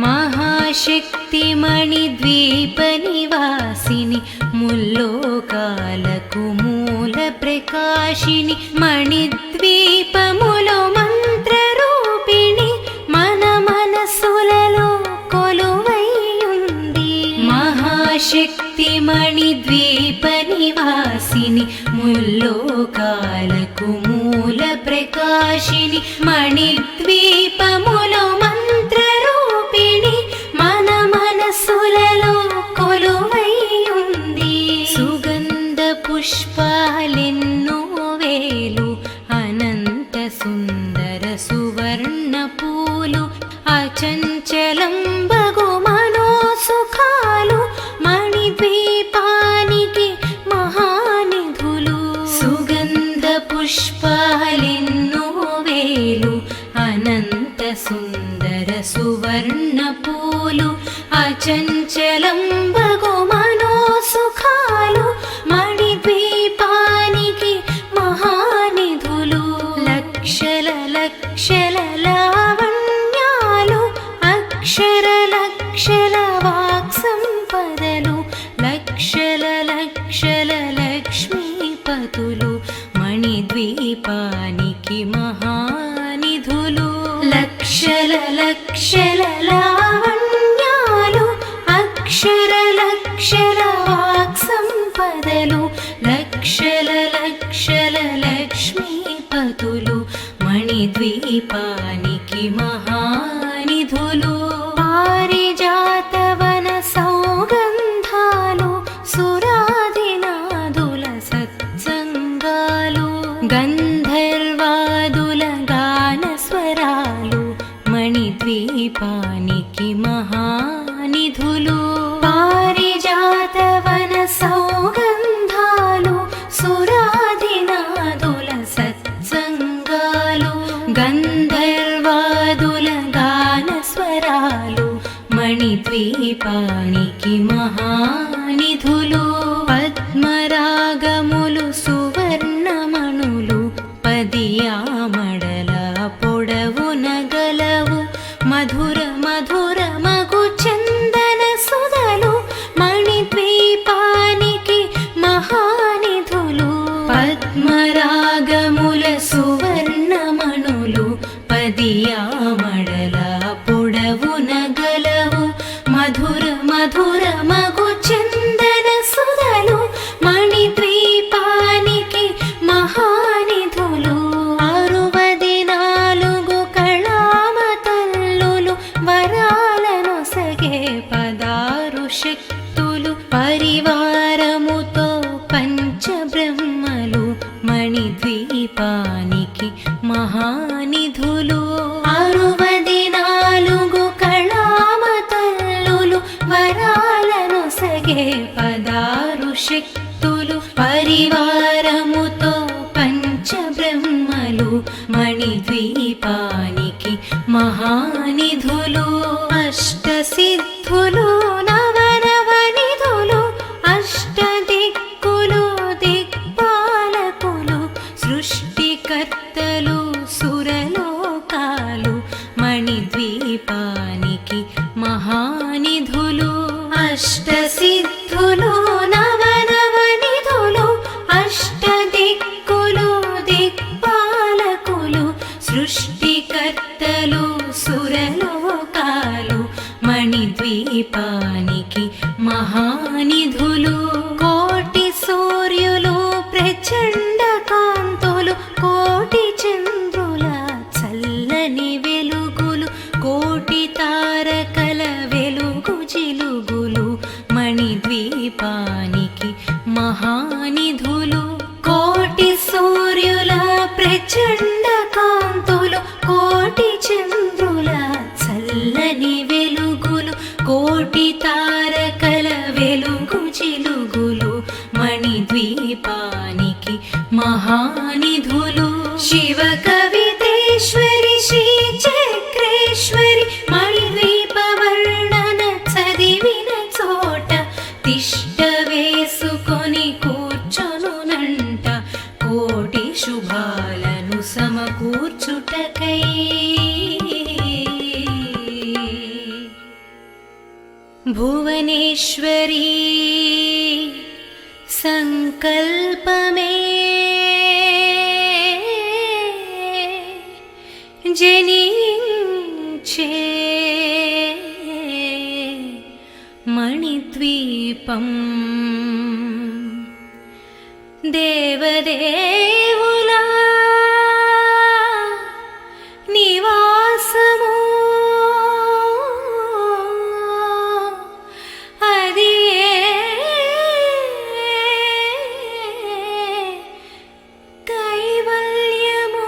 महाशक्तिमणिद्वीपनिवासिनि मुल्लोकाలకు మూల ప్రకాశిని మణిద్వీపములో మంత్రరూపిణి మన మనసులలో కొలువై ఉంది. మహాశక్తిమణిద్వీపనివాసిని ముల్లోకాలకు మూల ప్రకాశిని మణిద్వీపములో మంత్రరూపిణి మన మనసులలో కొలువై ఉంది. సుగంధ పుష్పాలెన్నో వేలు అనంత సుందర సువర్ణ పూలు అచంచలం బగు మనోసుఖాలు మణిద్వీపానికి మహానిధులు. సుగంధ పుష్పాలెన్నో వేలు అనంత సుందర సువర్ణ పూలు అచంచలం బగు మనోసుఖాలు మణిద్వీపానికి మహానిధులు. లక్షల లక్షల లావణ్యాలు అక్షర లక్షల వాక్సంపదలు లక్షల లక్షల లక్ష్మీపతులు మణిద్వీపానికి మహానిధులు. లక్షల లక్షల లావణ్యాలు అక్షర లక్షల వాక్సంపదలు లక్షల లక్షల లక్ష్మీపతులు మణిద్వీపానికి మహానిధులు. పారిజాతవన సౌగంధాలు సురాదినాదుల సత్సంగాలు గంధర్వాదుల గానస్వరాలు మణిద్వీపానికి మహానిధులు. పారిజాతవన సౌగంధాలు సురాదినాదుల సత్సంగాలు గంధర్వాదుల గానస్వరాలు మణిద్వీపానికి మహానిధులు. పద్మరాగములు సువర్ణమణులు పదియామడల పొడవున గలవు మధుర మధుర మగు చందన సుధలు మణిద్వీపానికి మహానిధులు. పద్మరాగముల సువర్ణమణులు పదియామడల పొడవున గలవు మధుర మధుర మగు చందన సుధలు మణిద్వీపానికి మహానిధులు. 64 కళామతల్లులు వరాలను సగే 16 శక్తులు పరివారముతో పంచబ్రహ్మలు మణిద్వీపానికి మహానిధులు. 64 కళామతల్లులు వరాలను సగే 16 శక్తులు పరివారముతో పంచబ్రహ్మలు మణిద్వీపానికి మహానిధులు. అష్టసిద్ధులు నవనవనిధులు అష్టదిక్కులు దిక్పాలకులు సృష్టికర్తలు సురలోకాలు మణిద్వీపానికి మహానిధులు. అష్టసిద్ధులు నవనవనిధులు అష్టదిక్కులు దిక్పాలకులు సృష్టికర్తలు సురలోకాలు మణిద్వీపానికి మహానిధులు. కోటి సూర్యులు ప్రచండ కాంతులు కోటి చంద్రుల చల్లని వెలుగులు కోటి తారకల వెలుగు జిలుగులు మణిద్వీపానికి మహానిధులు. కోటి సూర్యుల ప్రచండ కాంతులు కోటి చంద్రుల చల్లని వెలుగులు కోటి తారకల వెలుగు జిలుగులు మణిద్వీపానికి మహానిధులు. శివ కవితేశ్వరి శ్రీ చక్రేశ్వరి మణిద్వీప వర్ణన చదివిన చోట తిష్ట వేసుకొని కూర్చొనునంట కోటి శుభాలను సమకూర్చుటకై. భువనేశ్వరీ సంకల్పమే జనించే మణిద్వీపం దేవదేవులా నివాసము అది కైవల్యము.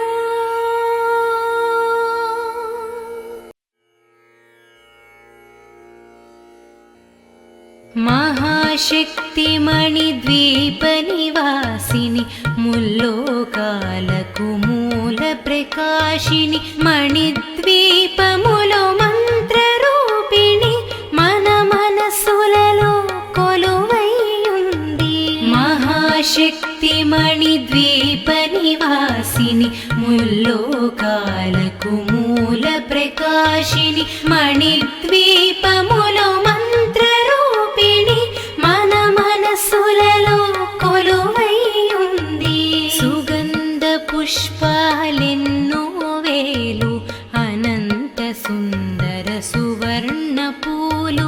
మహాశక్తిమణిద్వీప నివాసిని ముల్లోకాలకు మూల ప్రకాశిని మణిద్వీపములో మంత్రరూపిణి మన మనసులలో కొలువైయుంది. మహాశక్తిమణిద్వీప నివాసిని ముల్లోకాలకు మూల ప్రకాశిని మణిద్వీపములో మంత్రరూపిణి మన మనసులలో కొలువైయుంది. సుగంధ పుష్పాలెన్నో వేలు అనంత సుందర సువర్ణ పూలు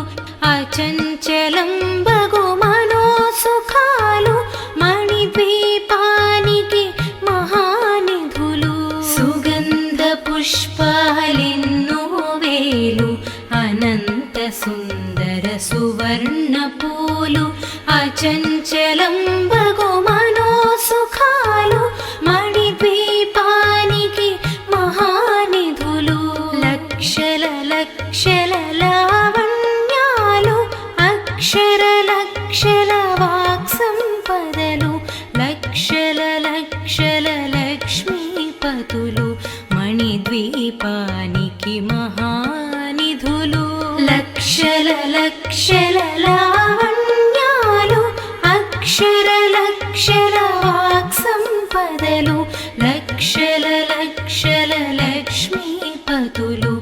అచంచలం బగు మనోసుఖాలు మణిద్వీపానికి మహానిధులు. సుగంధ పుష్పాలెన్నో వేలు అనంత సుందర సువర్ణ పూలు అచంచలం బగు మనోసుఖాలు మణిద్వీపానికి మహానిధులు. లక్షల లక్షల లావణ్యాలు అక్షర లక్షల వాక్సంపదలు లక్షల లక్షల లక్ష్మీపతులు మణిద్వీపానికి మహానిధులు. లక్షల లక్షల లావణ్యాలు అక్షర లక్షల వాక్సంపదలు లక్షల లక్షల లక్ష్మీపతులు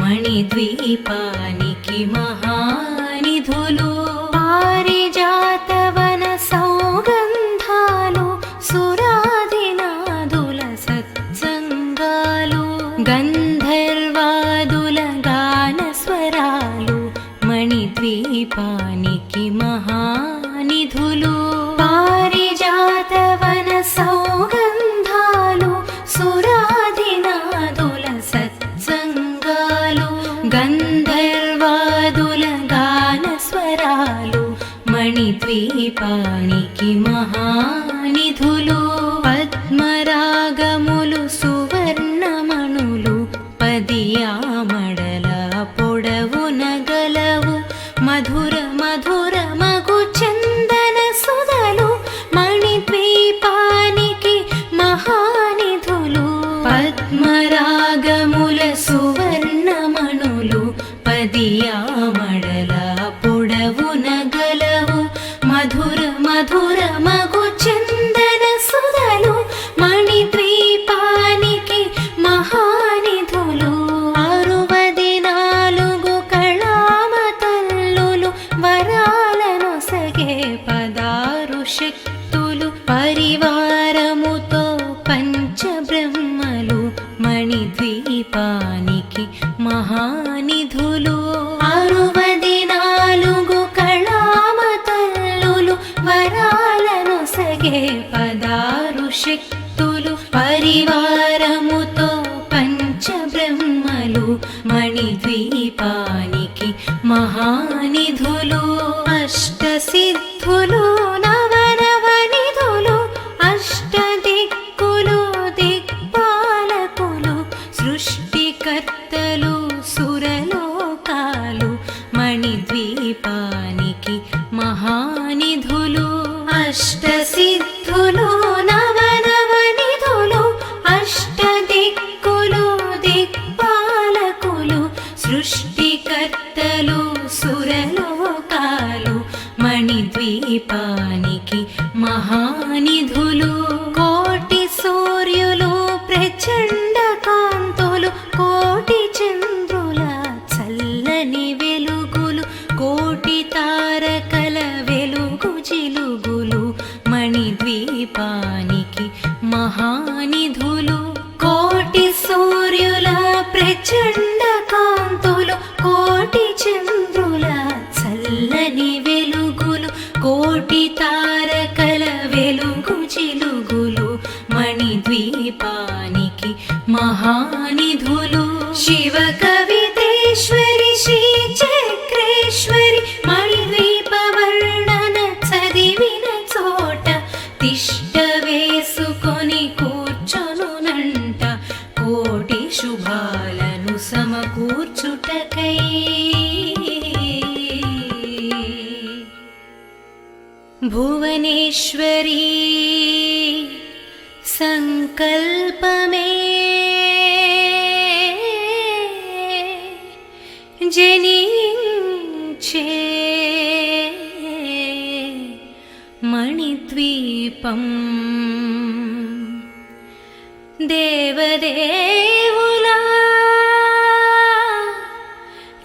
మణిద్వీపానికి మహానిధులు. పారిజాతవన సౌగంధాలు సురాదినాదుల సత్సంగాలు గంధర్వాదుల గానస్వరాలు మణిద్వీపానికి మహానిధులు. పారిజాతవన సౌగంధాలు సురాదినాదుల సత్సంగాలు గంధర్వాదుల గానస్వరాలు మణిద్వీపానికి మహానిధులు. పద్మరాగములు సువర్ణమణులు పదియామడల పొడవున గలవు మధుర మధుర మగు చందన సుధలు మణిద్వీపానికి మహానిధులు. పద్మరాగముల సువర్ణమణులు పదియామడల పొడవున గలవు మధుర మధుర మగు చందన సుధలు మణిద్వీపానికి మహానిధులు. 64 కళామతల్లులు వరాలను సగే 16 శక్తులు పరివారముతో పంచబ్రహ్మలు మణిద్వీపానికి మహానిధులు. 64 కళామతల్లులు వరాలను సగే 16 శక్తులు పరివారముతో పంచబ్రహ్మలు మణిద్వీపానికి మహానిధులు. అష్టసిద్ధులు నవనవనిధులు అష్టదిక్కులు దిక్పాలకులు సృష్టికర్తలు సురలోకాలు మణిద్వీపానికి మహానిధులు. అష్టసిద్ధులు నవనవనిధులు అష్టదిక్కులు దిక్పాలకులు సృష్టికర్తలు సురలోకాలు మణిద్వీపానికి మహానిధులు. కోటి సూర్యులు ప్రచండ కాంతులు కోటి చంద్రుల చల్లని వెలుగులు కోటి మహానిధులు శివ కవితేశ్వరి శ్రీ చక్రేశ్వరి మణిద్వీప వర్ణన చదివిన చోట తిష్ట వేసుకొని కూర్చొనునంట కోటి శుభాలను సమకూర్చుటకై భువనేశ్వరీ సంకల్పమే జనించే మణిద్వీపం దేవదేవులా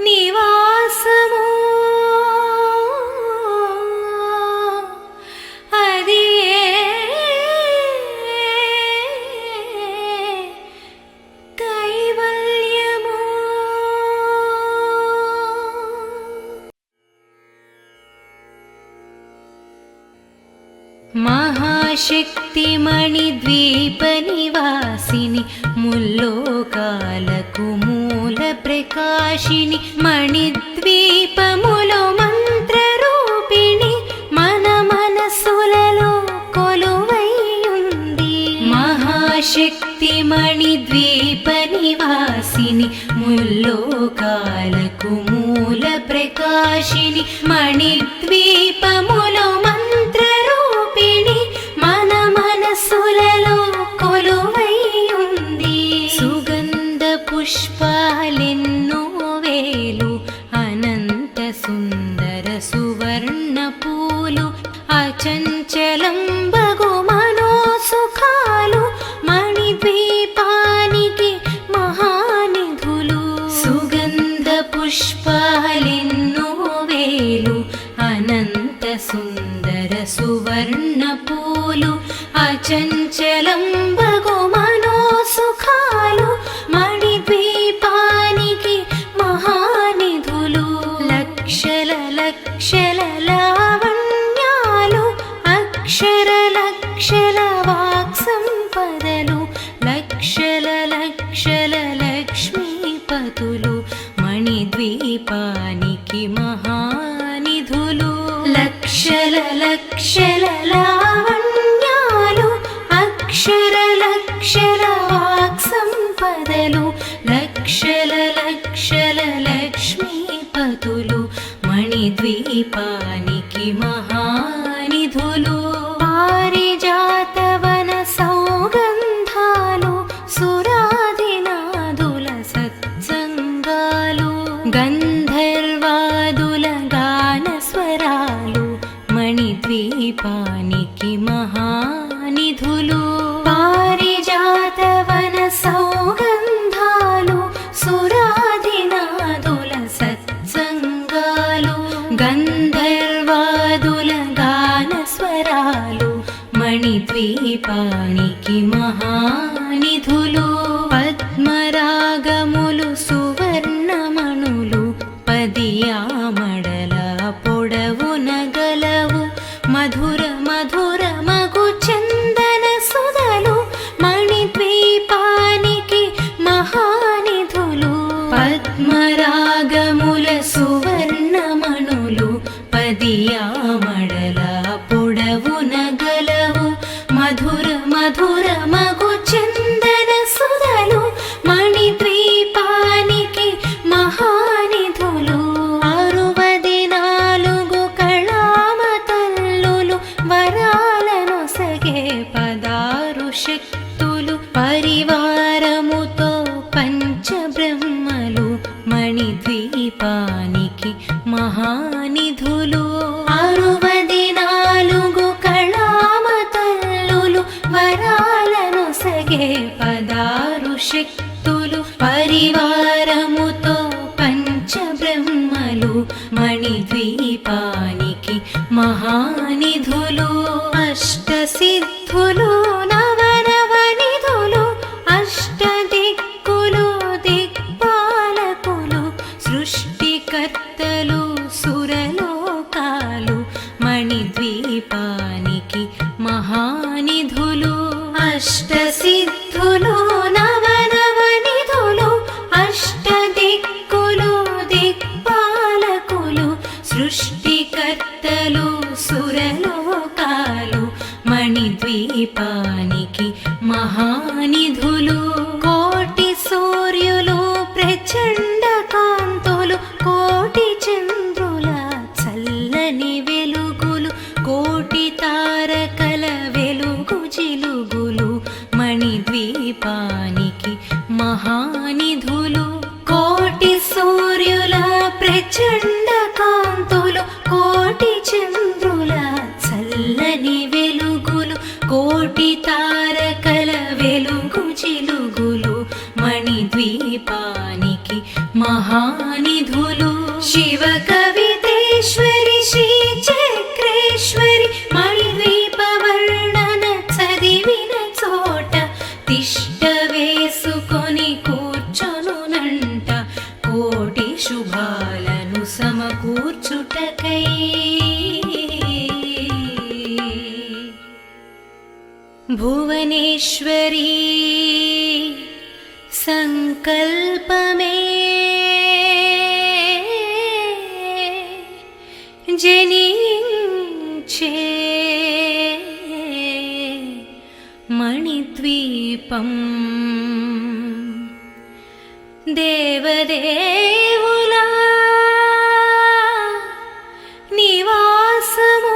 నివాసము మహాశక్తి మణిద్వీప నివాసిని ముల్లోకాలకు మూల ప్రకాశిని మణిద్వీపములో మంత్ర రూపిణి మన మనసులలో కొలువైయుంది మహాశక్తి మణిద్వీప నివాసిని ముల్లోకాలకు మూల ప్రకాశిని మణిద్వీపములో మంత్ర మన మనసులలో కొలువైయుంది సుగంధ పుష్పాలెన్నో వేలు అనంత సుందర సువర్ణ పూలు అచంచలం బగు మనోసుఖాలు మణిద్వీపానికి మహానిధులు సుగంధ పుష్పాలెన్నో వేలు అనంత సుందర సువర్ణ పూలు అచంచలం బగు మనోసుఖాలు మణిద్వీపానికి మహానిధులు లక్షల లక్షల లావణ్యాలు అక్షర లక్షల వాక్సంపదలు లక్షల లక్షల లక్ష్మీపతులు మణిద్వీపానికి మహానిధులు లక్షల లక్షల లావణ్యాలు అక్షర లక్షల వాక్సంపదలు లక్షల లక్షల లక్ష్మీపతులు మణిద్వీపానికి మహానిధులు పారిజాతవన సౌగంధాలు సురాదినాదుల సత్సంగాలు గంధర్వాదుల గాన స్వరాలు మణిద్వీపానికి మహానిధులు పారిజాతవన సౌగంధాలు సురాదినాదుల సత్సంగాలు గంధర్వాదుల గాన స్వరాలు మణిద్వీపానికి మహానిధులు పద్మరాగములు సువర్ణమణులు పదియామడల పొడవున గలవు మధుర మధుర మగు చందన సుధలు మణిద్వీపానికి మహానిధులు పద్మరాగముల సువర్ణమణులు పదియామడల పొడవున గలవు మధుర మధుర మగు చందన సుధలు మణిద్వీపానికి మహానిధులు 64 కళామతల్లులు వరాలను సగే 16 శక్తులు పరివారముతో పంచబ్రహ్మలు మణిద్వీపానికి మహానిధులు 64 కళామతల్లులు వరాలను సగే 16 శక్తులు పరివారముతో పంచబ్రహ్మలు మణిద్వీపానికి మహానిధులు అష్టసిద్ధులు నవనవనిధులు అష్టదిక్కులు దిక్పాలకులు సృష్టికర్తలు సురలోకాలు మణిద్వీపానికి మహానిధులు అష్టసిద్ధులు నవనవనిధులు సృష్టికర్తలు సురలోకాలు మణిద్వీపానికి మహానిధులు కోటి సూర్యులు ప్రచండ కాంతులు కోటి చంద్రుల చల్లని వెలుగులు కోటి తారకల వెలుగు జిలుగులు మణిద్వీపానికి మహానిధులు కోటి సూర్యుల ప్రచండ కాంతులు కోటి చంద్రుల చల్లని వెలుగులు కోటి తారకల వెలుగు జిలుగులు మణిద్వీపానికి మహానిధులు శివ కవితేశ్వరి శ్రీ చక్రేశ్వరి మణిద్వీప వర్ణన చదివిన చోట తిష్ట వేసుకొని కూర్చొనునంట కోటి శుభాలను సమకూర్చుటకై భువనేశ్వరీ సంకల్పమే జనించే మణిద్వీపం దేవదేవుల నివాసము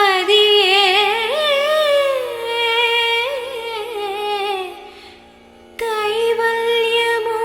అది కైవల్యము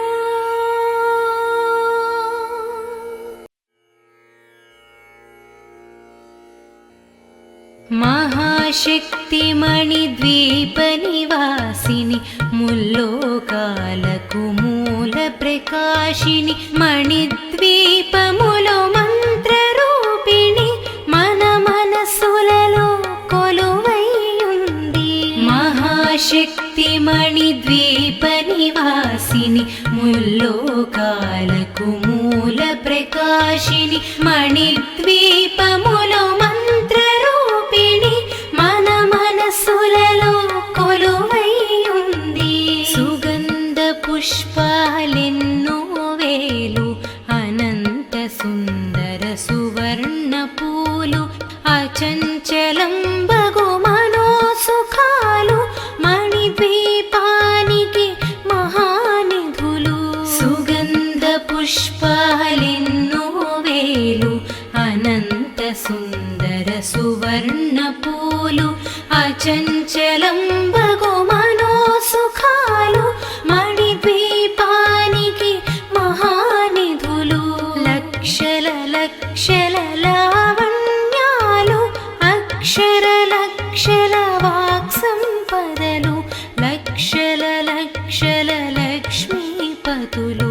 మహాశక్తి మణిద్వీప నివాసిని ముల్లోకాలకు మూల ప్రకాశిని మణిద్వీపములో మంత్ర రూపిణి మన మనసులలో కొలువైయుంది మహాశక్తి మణిద్వీప నివాసిని ముల్లోకాలకు మూల ప్రకాశిని మణిద్వీపములో మంత్ర రూపిణి మన మనసులలో కొలువైయుంది సుగంధ పుష్పాలెన్నో వేలు అనంత సుందర సువర్ణ పూలు అచంచలం బగు మనోసుఖాలు మణిద్వీపానికి మహానిధులు సుగంధ పుష్పాలెన్నో వేలు అనంత సుందర సువర్ణ పూలు అచంచలం బగు మనోసుఖాలు మణిద్వీపానికి మహానిధులు లక్షల లక్షల లావణ్యాలు అక్షర లక్షల వాక్ సంపదలు లక్షల లక్షల లక్ష్మీపతులు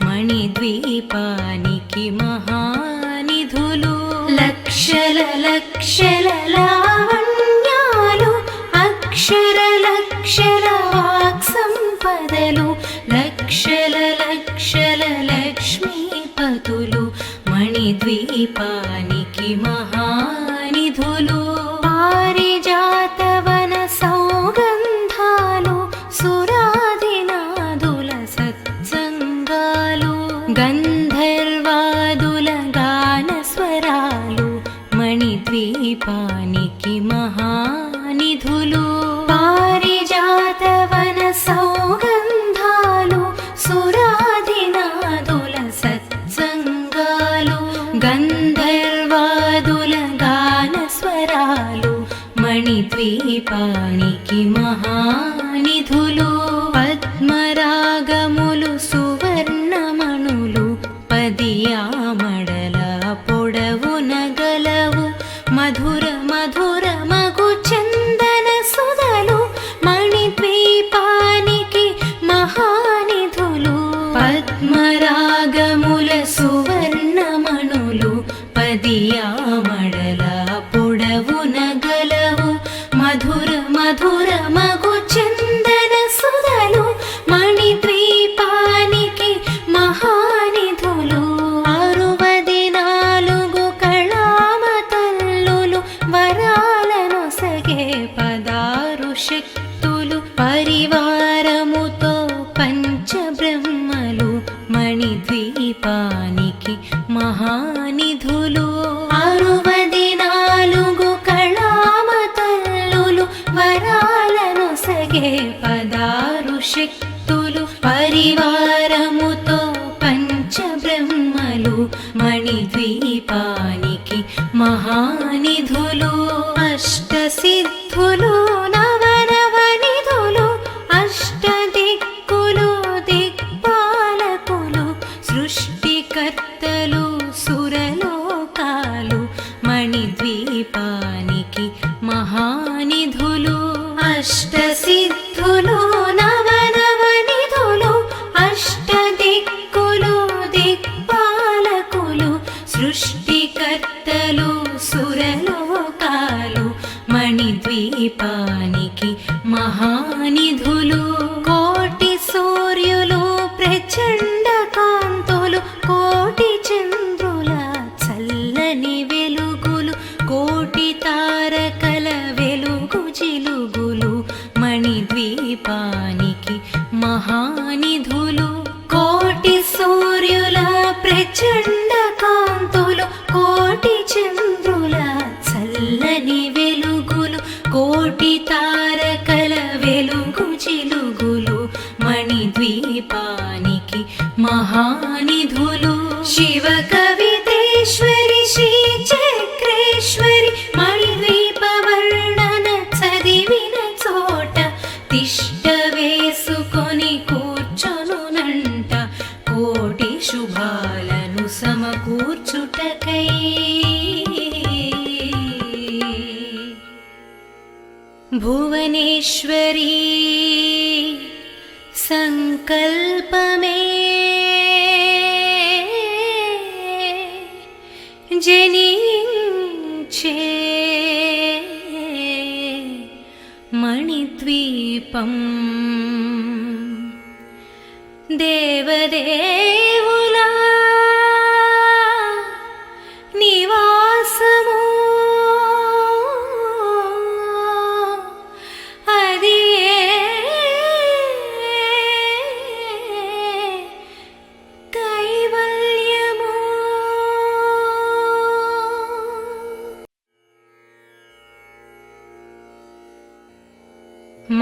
మణిద్వీపానికి మహానిధులు లక్షల లక్షల లావణ్యాలు అక్షర లక్షల వాక్ సంపదలు లక్షల లక్షల లక్ష్మీపతులు మణిద్వీపానికి మహానిధులు పారిజాతవన సౌగంధాలు సురాదినాదుల సత్సంగాలు గంధర్వాదుల గాన స్వరాలు మణిద్వీపానికి మహానిధులు పారిజాతవన సౌగంధాలు సురాదినాదుల సత్సంగాలు గంధర్వాదుల గాన స్వరాలు మణిద్వీపానికి మహానిధులు పద్మరాగములు సువర్ణమణులు పదియామడల పొడవున గలవు మధుర మధుర మగు చందన సుధలు మణిద్వీపానికి మహానిధులు పద్మరాగముల సువర్ణమణులు పదియామడల పొడవున గలవు మధుర మధుర మగు చందన సుధలు మణిద్వీపానికి మహానిధులు 64 కళామ తల్లులు వరాలను సగే 16 శక్తులు పరివారముతో పంచబ్రహ్మలు మణిద్వీపానికి మణిద్వీపానికి మహానిధులు 64 కళామతల్లులు వరాలనొసగే 16 శక్తులు పరివారముతో పంచబ్రహ్మలు మణిద్వీపానికి మహానిధులు అష్టసిద్ధులు నవనవనిధులు అష్టదిక్కులు దిక్పాలకులు సృష్టికర్తలు సురలోకాలు మణిద్వీపానికి మహానిధులు అష్టసిద్ధులు నవనవనిధులు అష్టదిక్కులు దిక్పాలకులు సృష్టికర్తలు సురలోకాలు మణిద్వీపానికి మహానిధులు కోటి సూర్యులు ప్రచండ కాంతులు కోటి చంద్రుల చల్లని వెలుగులు కోటి తారకల వెలుగు జిలుగులు మణిద్వీపానికి మహానిధులు కోటి సూర్యుల ప్రచండ కాంతులు కోటి చంద్రుల చల్లని వెలుగులు కోటి తారకల వెలుగు జిలుగులు మణిద్వీపానికి మహానిధులు శివ కవితేశ్వరి శ్రీ చక్రేశ్వరి మణిద్వీప వర్ణన చదివిన చోట తిష్ట వేసుకొని కూర్చొనునంట కోటి శుభాలను సమకూర్చుటకై భువనేశ్వరీ సంకల్పమే జనించే మణిద్వీపం దేవదేవుల నివాసము అది కైవల్యము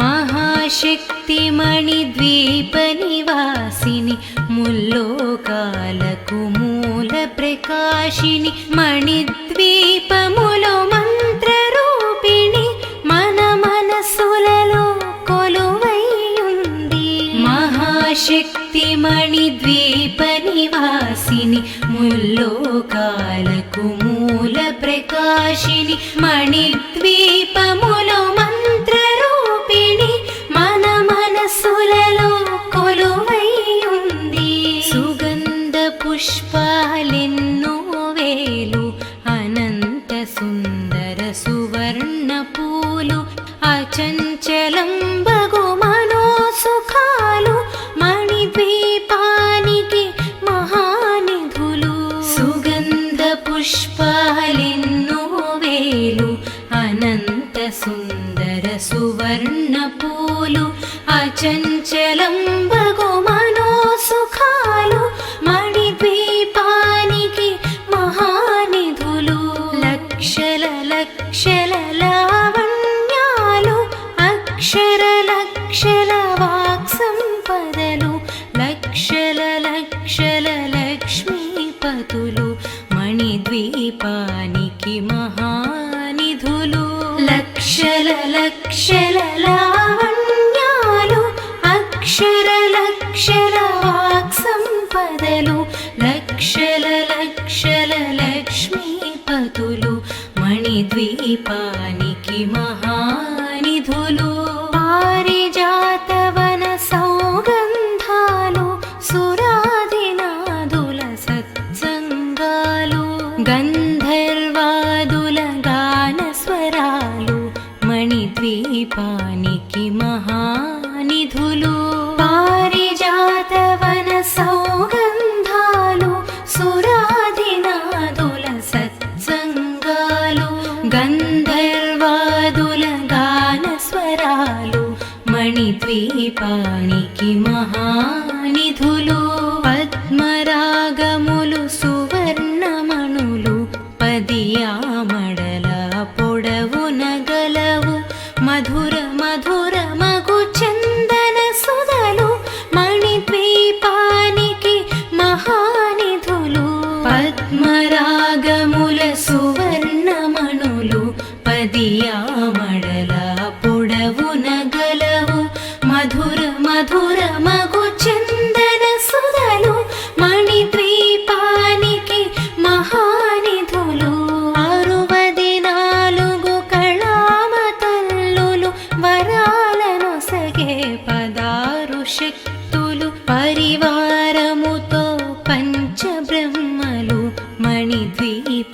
మహాశక్తి మణిద్వీప నివాసిని ముల్లోకాలకు మూల ప్రకాశిని మణిద్వీపములో మంత్రరూపిణి మన మనసులలో కొలువైయుంది మహాశక్తి మణిద్వీప నివాసిని ముల్లోకాలకు మూల ప్రకాశిని మణిద్వీపములో మంత్రరూపిణి మన మనసులలో కొలువైయుంది సుగంధ పుష్పాలెన్నో వేలు అనంత సుందర సువర్ణ పూలు అచంచలం బగు మనోసుఖాలు మణిద్వీపానికి మహానిధులు సుగంధ పుష్పాలెన్నో వేలు అనంత సుందర సువర్ణ పూలు అచంచలం బగు మనోసుఖాలు మణిద్వీపానికి మహానిధులు లక్షల లక్షల లావణ్యాలు అక్షర లక్షల వాక్సంపదలు లక్షల లక్షల లక్ష్మీపతులు మణిద్వీపానికి మహానిధులు లక్షల లక్షల లావణ్యాలు అక్షర లక్షల వాక్సంపదలు లక్షల లక్షల లక్ష్మీపతులు మణిద్వీపానికి మహానిధులు పారిజాతవన సౌగంధాలు సురాదినాదుల సత్సంగాలు గంధర్వాదుల గాన స్వరాలు మణిద్వీపానికి మహానిధులు పారిజాతవన సౌగంధాలు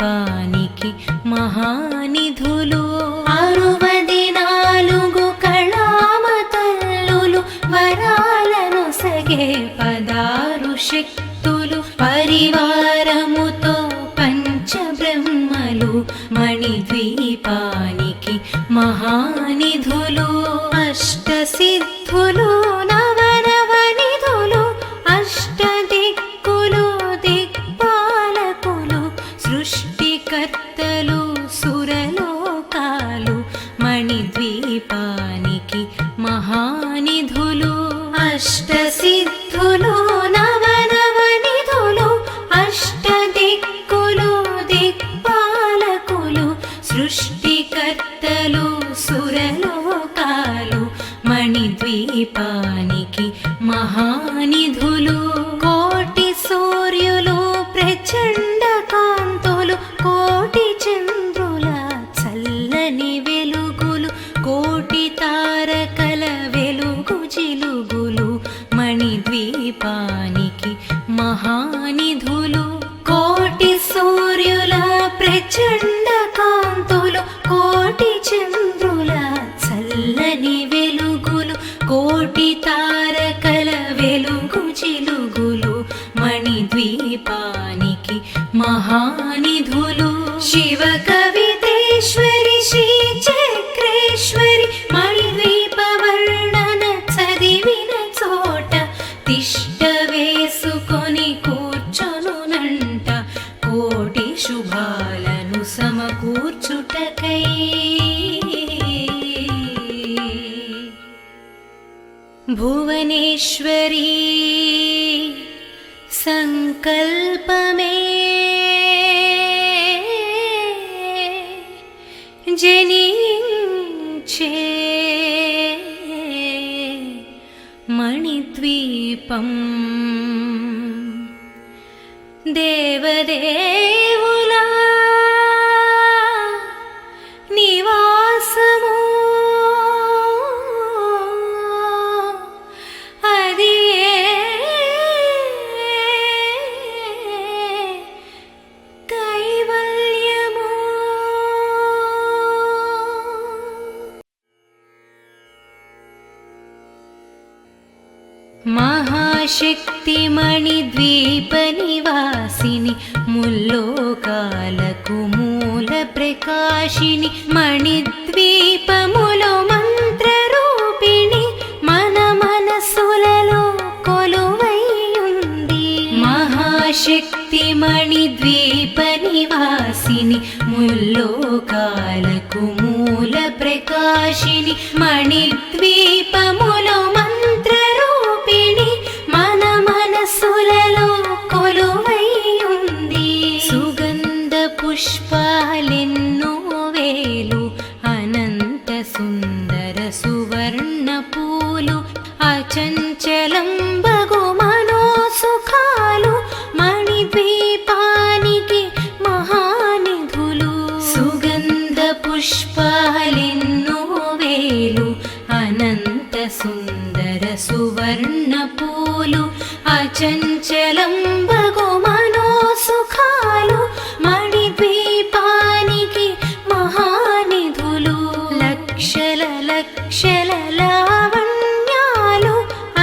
మణిద్వీపానికి మహానిధులు 64 కళామతల్లులు వరాలను సగే 16 శక్తులు పరివారముతో పంచబ్రహ్మలు మణిద్వీపానికి మహానిధులు అష్టసిద్ధులు నవనవనిధులు అష్టదిక్కులు దిక్పాలకులు సృష్టికర్తలు సురలోకాలు మణిద్వీపానికి మహానిధులు అష్టసిద్ధులు నవనవనిధులు అష్టదిక్కులు దిక్పాలకులు సృష్టికర్తలు సురలోకాలు మణిద్వీపానికి మహానిధులు కోటి సూర్యులు ప్రచండ కాంతులు కోటి చంద్రుల చల్లని వెలుగులు కోటి తారకల వెలుగు జిలుగులు మణిద్వీపానికి మహానిధులు కోటి సూర్యుల ప్రచండ కాంతులు కోటి చంద్రుల చల్లని వెలుగులు కోటి తారకల వెలుగు జిలుగులు మణిద్వీపానికి మహానిధులు శివ కవితేశ్వరి శ్రీ చక్రేశ్వరి మణిద్వీప వర్ణన చదివిన చోట తిష్ట వేసుకొని కూర్చొనునంట కోటి శుభాలను సమకూర్చుటకై భువనేశ్వరీ సంకల్పమే జనించే మణిద్వీపం దేవదేవుల నివాసము అది కైవల్యము మహాశక్తి మణిద్వీప నివాసిని ముల్లోకాలకు మూల ప్రకాశిని మణిద్వీపములో మంత్రరూపిణి మన మనసులలో కొలువైయుంది మహాశక్తి మణిద్వీప నివాసిని ముల్లోకాలకు మూల ప్రకాశిని మణిద్వీపములో మంత్రరూపిణి మన మనసులలో కొలువైయుంది సుగంధ పుష్పాలెన్నో వేలు అనంత సుందర సువర్ణ పూలు అచంచలం బగు మనోసుఖాలు మణిద్వీపానికి మహానిధులు సుగంధ పుష్పాలెన్నో వేలు అనంత సుందర సువర్ణ పూలు అచంచలం బగు మనోసుఖాలు మణిద్వీపానికి మహానిధులు లక్షల లక్షల లావణ్యాలు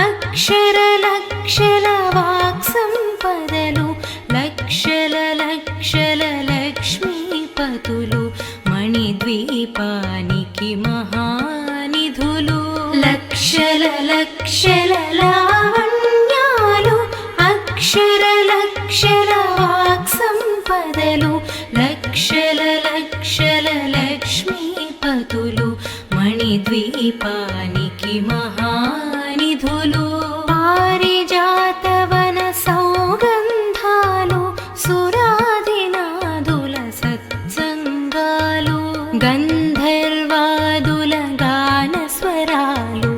అక్షర లక్షల వాక్సంపదలు లక్షల లక్షల లక్ష్మీపతులు మణిద్వీపానికి మహానిధులు లక్షల లక్షల లావణ్యాలు అక్షర లక్షల వాక్సంపదలు లక్షల లక్షల లక్ష్మీపతులు మణిద్వీపానికి మహానిధులు పారిజాతవన సౌగంధాలు సురాదినాదుల సత్సంగాలు గంధర్వాదుల గాన స్వరాలు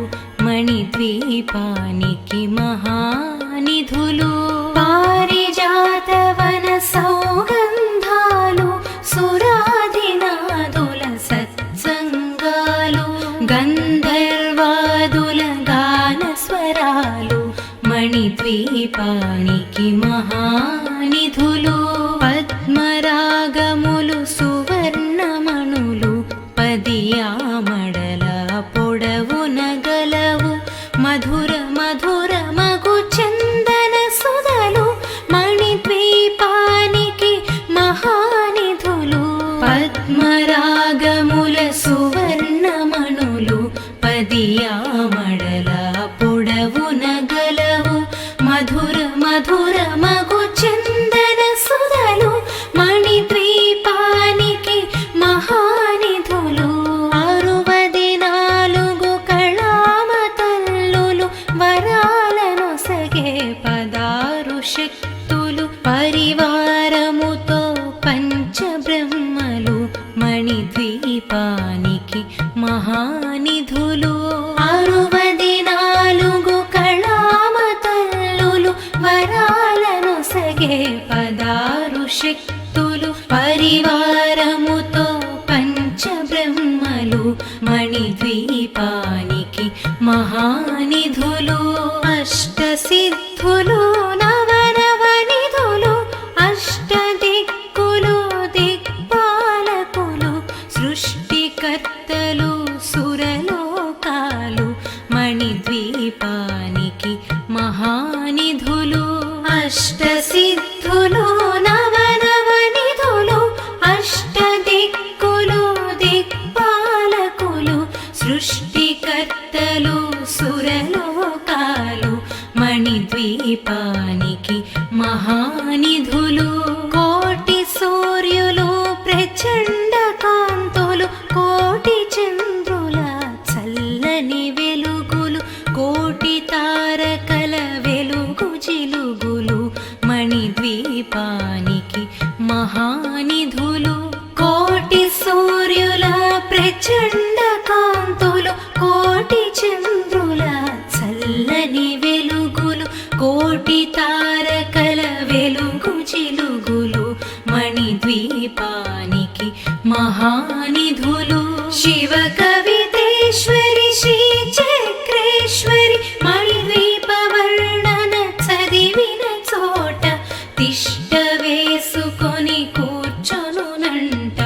మణిద్వీపానికి మహానిధులు పారిజాతవన సౌగంధాలు సురాదినాదుల సత్సంగాలు గంధర్వాదుల గాన స్వరాలు మణిద్వీపానికి మహానిధులు పద్మరాగం శక్తులు పరివారముతో పంచబ్రహ్మలు మణిద్వీపానికి మహానిధులు అష్టసిద్ధులు నవనవనిధులు అష్టదిక్కులు దిక్పాలకులు సృష్టికర్తలు సురలోకాలు మణిద్వీపానికి మహానిధులు అష్టసిద్ధులు నవనవనిధులు అష్టదిక్కులు దిక్పాలకులు సృష్టికర్తలు సురలోకాలు మణిద్వీపానికి మహానిధులు కోటి సూర్యులు ప్రచండ కాంతులు కోటి చంద్రుల చల్లని వెలుగులు కోటి తారకల వెలుగు జిలుగులు మణిద్వీపానికి మహానిధులు కోటి సూర్యుల ప్రచండ కాంతులు కోటి చంద్రుల చల్లని వెలుగులు కోటి తారకల వెలుగు జిలుగులు మణిద్వీపానికి మహానిధులు శివ కవితేశ్వరి శ్రీ చక్రేశ్వరి మణిద్వీప వర్ణన చదివిన చోట తిష్ట వేసుకొని కూర్చొనునంట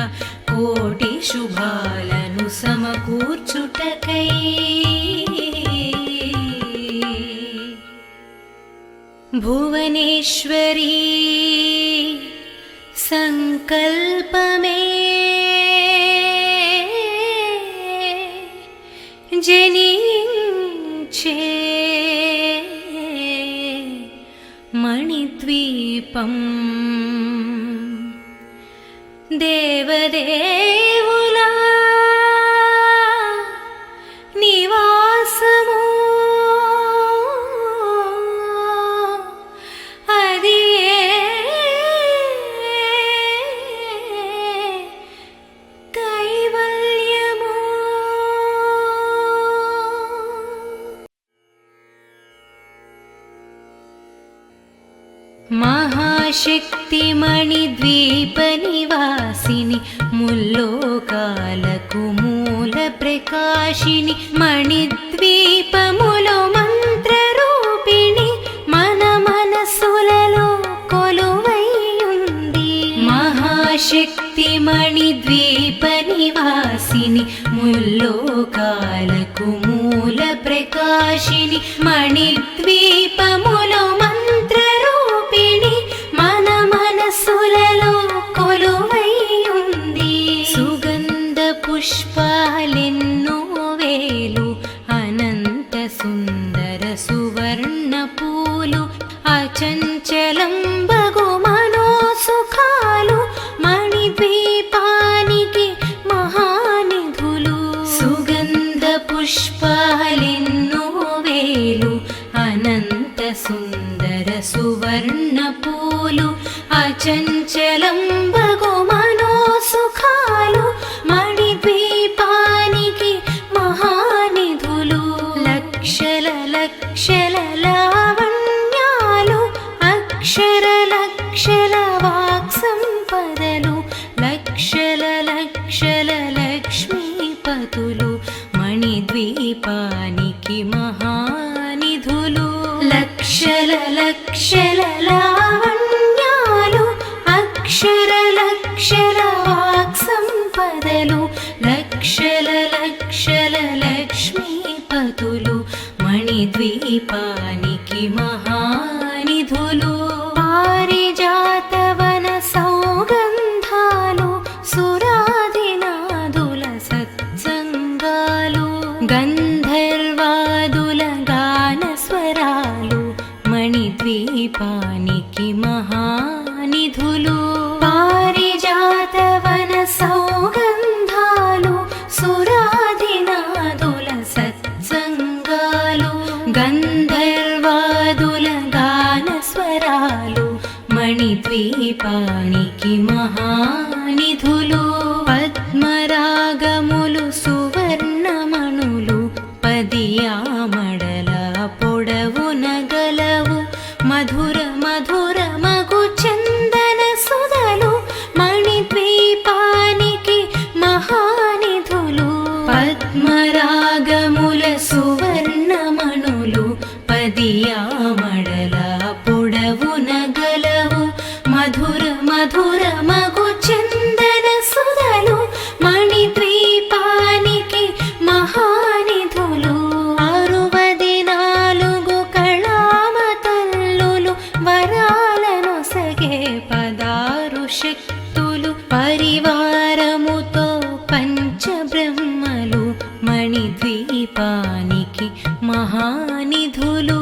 కోటి శుభాలను సమకూర్చుటకై భువనేశ్వరీ సంకల్పమే జనించే మణిద్వీపం దేవదేవుల నివాసము అది కైవల్యము మహాశక్తి మణిద్వీప నివాసిని ముల్లోకాలకు మూల ప్రకాశిని మణిద్వీపములో మంత్రరూపిణి మన మనసులలో కొలువై ఉంది మహాశక్తి మణిద్వీప నివాసిని ముల్లోకాలకు మూల ప్రకాశిని మణిద్వీపములో మంత్రరూపిణి మన మనసులలో కొలువై ఉంది సుగంధ పుష్పాలెన్నో వేలు అనంత సుందర సువర్ణ పూలు అచంచలం బగు మనోసుఖాలు మణిద్వీపానికి మహానిధులు సుగంధ పుష్పాలెన్నో వేలు అనంత సుందర సువర్ణ పూలు అచంచలం బగు మనోసుఖాలు మణిద్వీపానికి మహానిధులు లక్షల లక్షల లావణ్యాలు అక్షర లక్షల వాక్ సంపదలు లక్షల లక్షల లక్ష్మీపతులు మణిద్వీపానికి మహానిధులు లక్షల లక్షల లావణ్యాలు అక్షర లక్షల వాక్ సంపదలు లక్షల లక్షల లక్ష్మీపతులు మణిద్వీపానికి మహానిధులు పారిజాతవన సౌగంధాలు సురాదినాదుల సత్సంగాలు గంధర్వాదుల గానస్వరాలు మణిద్వీపానికి మహానిధులు పారిజాతవన సౌగంధాలు సురాదినాదుల సత్సంగాలు గంధర్వాదుల గానస్వరాలు మణిద్వీపానికి మహానిధులు పద్మరాగములు సువర్ణమణులు పదియామడల పొడవున గలవు మధుర మధుర మగు చందన సుధ మధుర మధుర మగు చందన సుధలు మణిద్వీపానికి మహానిధులు 64 కళామ తల్లులు వరాలను సగే 16 శక్తులు పరివారముతో పంచబ్రహ్మలు మణిద్వీపానికి మహానిధులు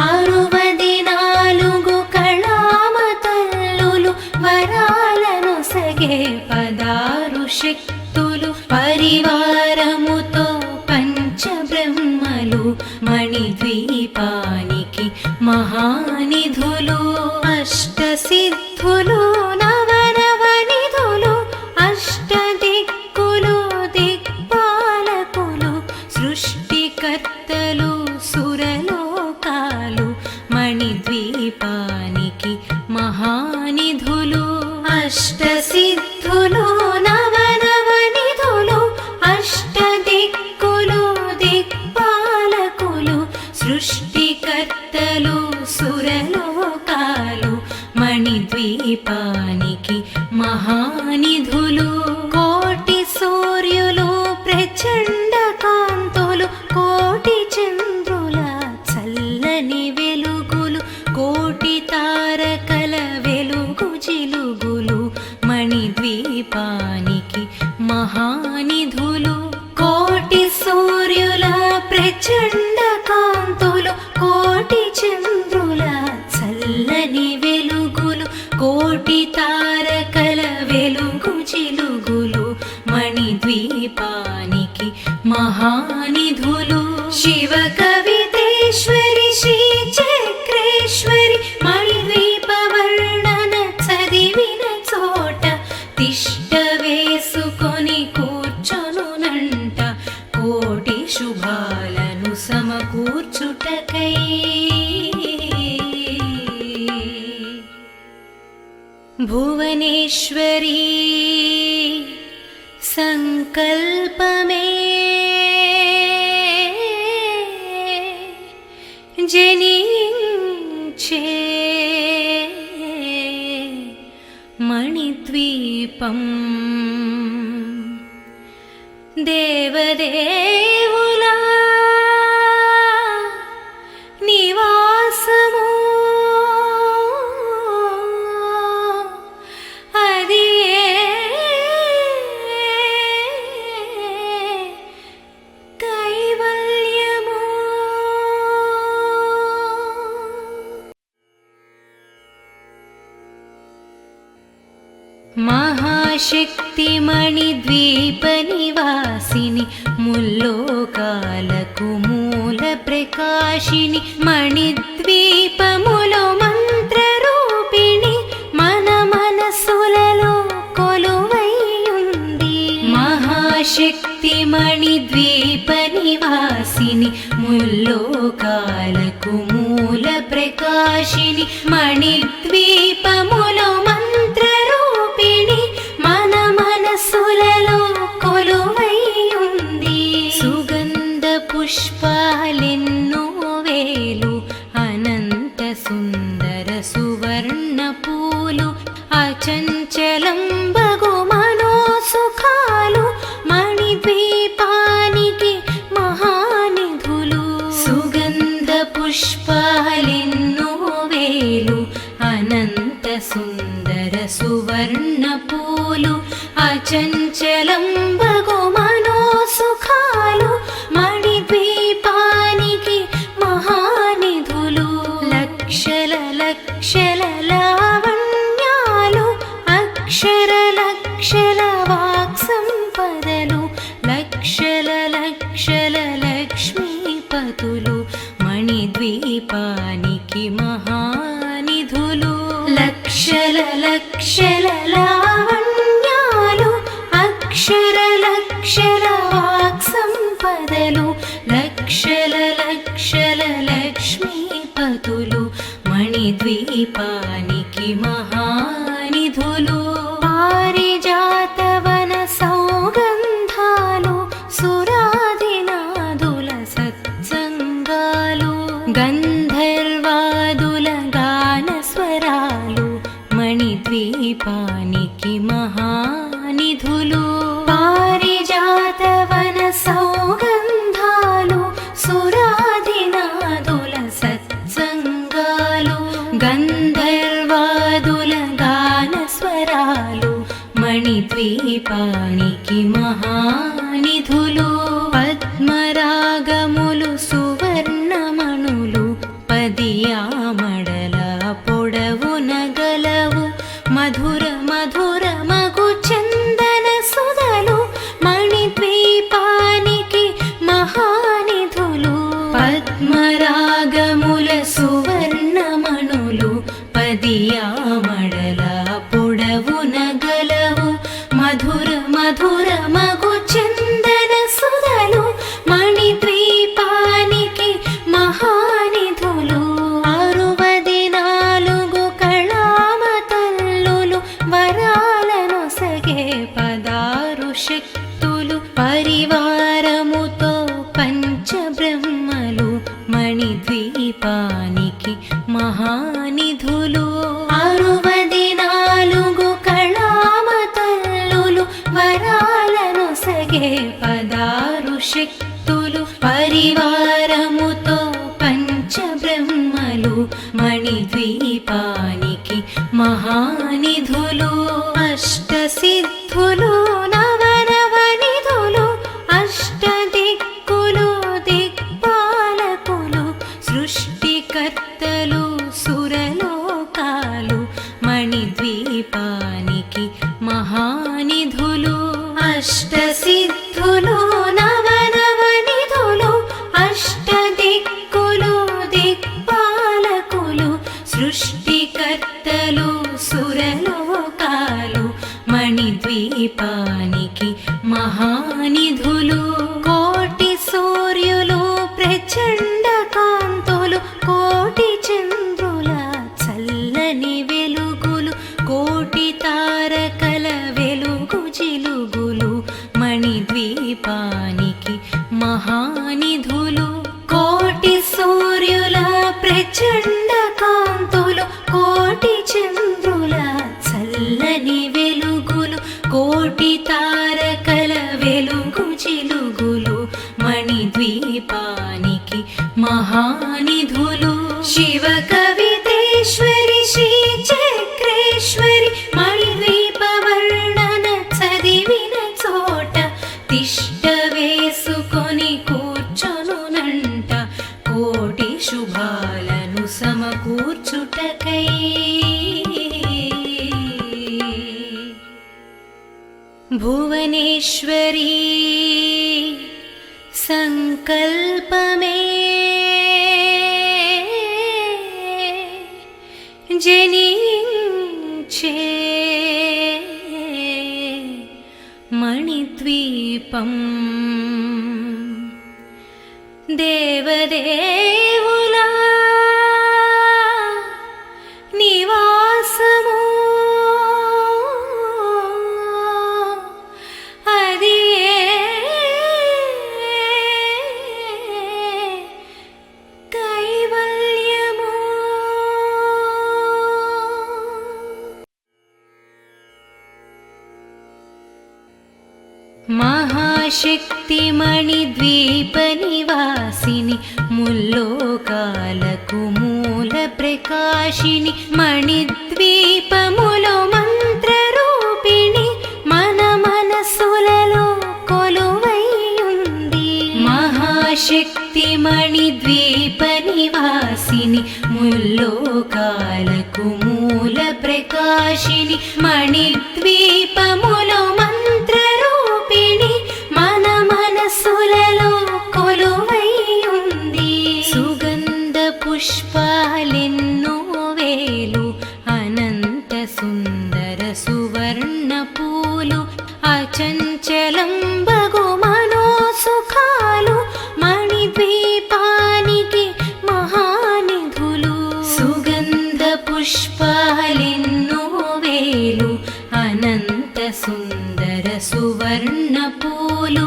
64 కళామ తల్లులు వరాలను సగే 16 శక్తులు పరివారముతో పంచబ్రహ్మలు మణిద్వీపానికి మహానిధులు అష్టసిద్ధులు నవనవనిధులు అష్టదిక్కులు దిక్పాలకులు సృష్టికర్తలు సురలోకాలు మణిద్వీపానికి మహానిధులు అష్టసిద్ధులు నవనవనిధులు అష్టదిక్కులు దిక్పాలకులు సృష్టికర్తలు సురలోకాలు మణిద్వీపానికి మహానిధులు కోటి సూర్యులు ప్రచండ కాంతులు కోటి చంద్రుల చల్లని వెలుగులు కోటి తారకల వెలుగు జిలుగులు మణిద్వీపానికి మహానిధులు కోటి సూర్యుల ప్రచండ కాంతులు కోటి చంద్రుల చల్లని వెలుగులు కోటి తారకల వెలుగు జిలుగులు మణిద్వీపానికి మహానిధులు శివ కవితేశ్వరి శ్రీ చక్రేశ్వరి మణిద్వీప వర్ణన చదివిన చోట తిష్ట వేసుకొని కూర్చొనునంట కోటి శుభాలను సమకూర్చుటకై భువనేశ్వరీ సంకల్పమే జనించే మణిద్వీపం దేవదేవుల నివాసము అది కైవల్యము మహాశక్తి మణిద్వీప నివాసిని ముల్లోకాలకు మూల ప్రకాశిని మణిద్వీపములో మంత్ర రూపిణి మన మనసులలో కొలువైయుంది మహాశక్తి మణిద్వీప నివాసిని ముల్లోకాలకు మూల ప్రకాశిని మణిద్వీపములో మంత్ర రూపిణి మన మనసులలో కొలువైయుంది సుగంధ పుష్పాలెన్నో వేలు అనంత సుందర సువర్ణ పూలు అచంచలం బగు మనోసుఖాలు మణిద్వీపానికి మహానిధులు సుగంధ పుష్పాలెన్నో వేలు అనంత సుందర సువర్ణ పూలు అచంచలం బగు మనోసుఖాలు మణిద్వీపానికి మహానిధులు లక్షల లక్షల లావణ్యాలు అక్షర లక్షల వాక్సంపదలు లక్షల లక్షల లక్ష్మీపతులు మణిద్వీపానికి మహానిధులు లక్షల లక్షల లావణ్యాలు అక్షర లక్షల వాక్సంపదలు లక్షల లక్షల లక్ష్మీపతులు మణిద్వీపానికి మహానిధులు పారిజాతవన సౌగంధాలు సురాదినాదుల సత్సంగాలు గంధర్వాదుల గాన స్వరాలు మణి మణిద్వీపానికి మహానిధులు పారిజాతవన సౌగంధాలు సురాధినాదుల సత్సంగాలు గంధర్వాదుల గాన స్వరాలు మణిద్వీపానికి మహానిధులు పద్మరాగములు సువర్ణమణులు పదియామడల పొడవున గలవు మధుర మధుర మగు చందన సుధలు మణిద్వీపానికి మహానిధులు పద్మరాగముల సువర్ణమణులు పదియామడల పొడవున గలవు మధుర మధుర మగు చందన సుధలు మణిద్వీపానికి మహానిధులు 64 కళామతల్లులు వరాలను సగే 16 శక్తులు పరివారముతో పంచబ్రహ్మలు మణిద్వీపానికి మహానిధులు 64 కళామతల్లులు వరాలను సగే 16 శక్తులు పరివారముతో పంచబ్రహ్మలు మణిద్వీపానికి మహానిధులు అష్టసిద్ధులు నవనవనిధులు అష్టదిక్కులు దిక్పాలకులు సృష్టికర్తలు సురలోకాలు మణిద్వీపానికి మహానిధులు అష్టసిద్ధులు నవనవనిధులు అష్టదిక్కులు దిక్పాలకులు సృష్టికర్తలు సురలోకాలు మణిద్వీపానికి మహానిధులు కోటి సూర్యులు ప్రచండ కాంతులు కోటి చంద్రుల చల్లని వెలుగులు కోటి తారకల వెలుగు జిలుగులు మణిద్వీపానికి మహానిధులు కోటి సూర్యుల ప్రచండ కాంతులు కోటి చంద్రుల చల్లని వెలుగులు కోటి తారకల వెలుగు జిలుగులు మణిద్వీపానికి మహానిధులు శివ కవితేశ్వరి శ్రీ చక్రేశ్వరి మణిద్వీప వర్ణన చదివిన చోట తిష్ట వేసుకొని కూర్చొనునంట కోటి శుభాలను సమకూర్చుటకై భువనేశ్వరీ సంకల్పమే జనించే మణిద్వీపం దేవదేవుల నివాసము అది కైవల్యము మహాశక్తి మణిద్వీప నివాసిని ముల్లోకాలకు మూల ప్రకాశిని మణిద్వీపములో మంత్రరూపిణి మన మనసులలో కొలువైయుంది మహాశక్తి మణిద్వీప నివాసిని ముల్లోకాలకు మూల ప్రకాశిని మణిద్వీపములో మంత్రరూపిణి మన మనసులలో కొలువైయుంది సుగంధ పుష్పాలెన్నో వేలు అనంత సుందర సువర్ణ పూలు అచంచలం బగు మనోసుఖాలు మణిద్వీపానికి మహానిధులు సుగంధ పుష్పాలెన్నో వేలు అనంత సుందర సువర్ణ పూలు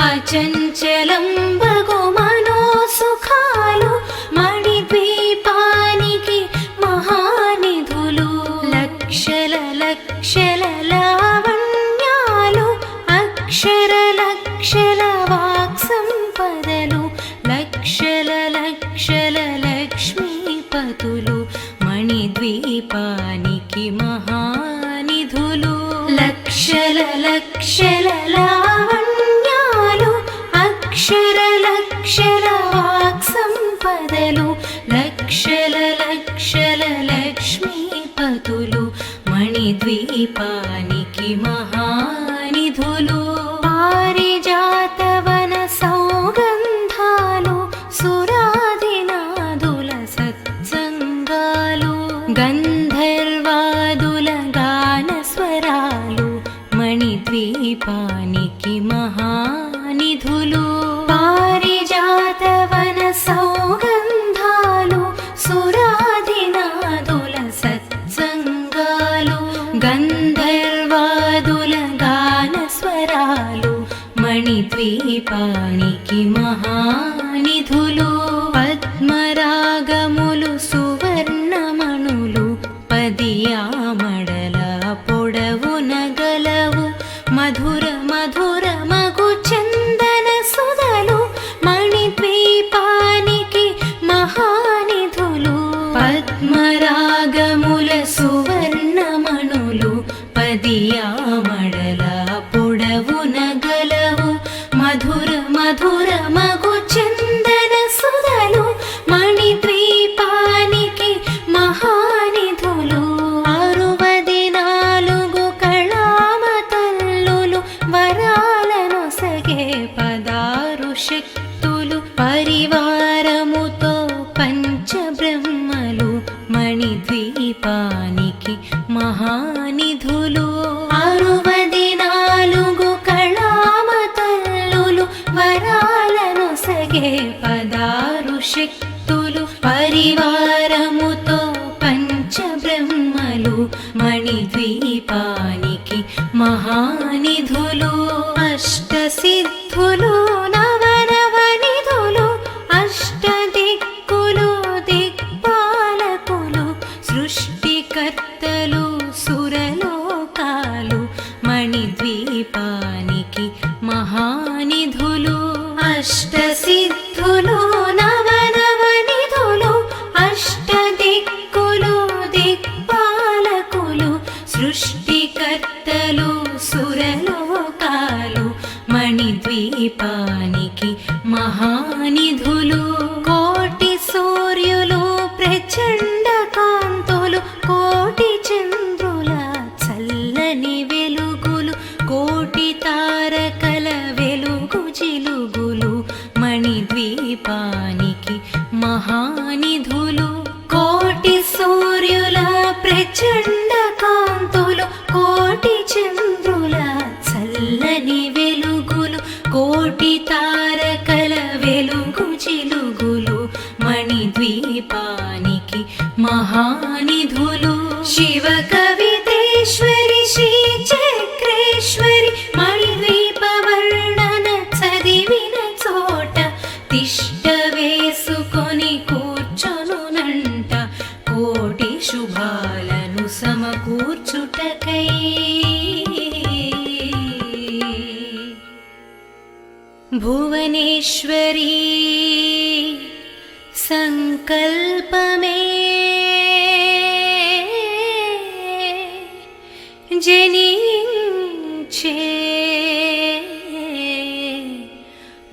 అచంచలం బగు మనోసుఖాలు మణిద్వీపానికి మహానిధులు లక్ష లక్షల లావణ్యాలు అక్షర లక్షల వాక్ సంపదలు లక్షల లక్షల లక్ష్మీపతులు మణిద్వీపానికి మహానిధులు లక్షల లక్షల లావణ్యాలు అక్షర లక్షల వాక్ సంపదలు లక్షల లక్షల లక్ష్మీపతులు మణిద్వీపానికి మహానిధులు పారిజాతవన సౌగంధాలు సురాదినాదుల సత్సంగాలు గంధర్వాదుల గాన స్వరాలు మణిద్వీపానికి మహానిధులు పారిజాతవన సౌగంధాలు సురాదినాదుల సత్సంగాలు గంధర్వాదుల గాన స్వరాలు మణిద్వీపానికి మహానిధులు పద్మరాగములు సువర్ణమణులు పదియామడల పొడవున గలవు మధుర మధుర మగు చందన సుధలు మణిద్వీపానికి మహానిధులు పద్మరాగముల సువర్ణమణులు పదియామడల పొడవున గలవు మధుర మధుర మగు చందన సుధలు మణిద్వీపానికి మహానిధులు 64 కళామతల్లులు వరాలను సగే 16 శక్తులు పరివారముతో పంచబ్రహ్మలు మణిద్వీపానికి మహానిధులు 64 కళామతల్లులు వరాలను సగే 16 శక్తులు పరివారముతో పంచబ్రహ్మలు మణిద్వీపానికి మహానిధులు అష్టసిద్ధులు నవనవనిధులు అష్టదిక్కులు దిక్పాలకులు సృష్టికర్తలు సురలోకాలు మణిద్వీపానికి మహానిధులు అష్టసిద్ధులు నవనవనిధులు అష్టదిక్కులు దిక్పాలకులు సృష్టికర్తలు సురలోకాలు మణిద్వీపానికి మహానిధులు కోటి సూర్యులు ప్రచండ కాంతులు కోటి చంద్రుల చల్లని వెలుగులు కోటి తారకల వెలుగు జిలుగులు మణిద్వీపానికి మహానిధులు కోటి సూర్యుల ప్రచండ కాంతులు కోటి చంద్రుల చల్లని వెలుగులు కోటి తారకల వెలుగు జిలుగులు మణిద్వీపానికి మహానిధులు శివ కవితేశ్వరి శ్రీ చక్రేశ్వరి మణిద్వీప వర్ణన చదివిన చోట తిష్ట వేసుకొని కూర్చొనునంట కోటి శుభాలను సమకూర్చుటకై భువనేశ్వరీ సంకల్పమే జనించే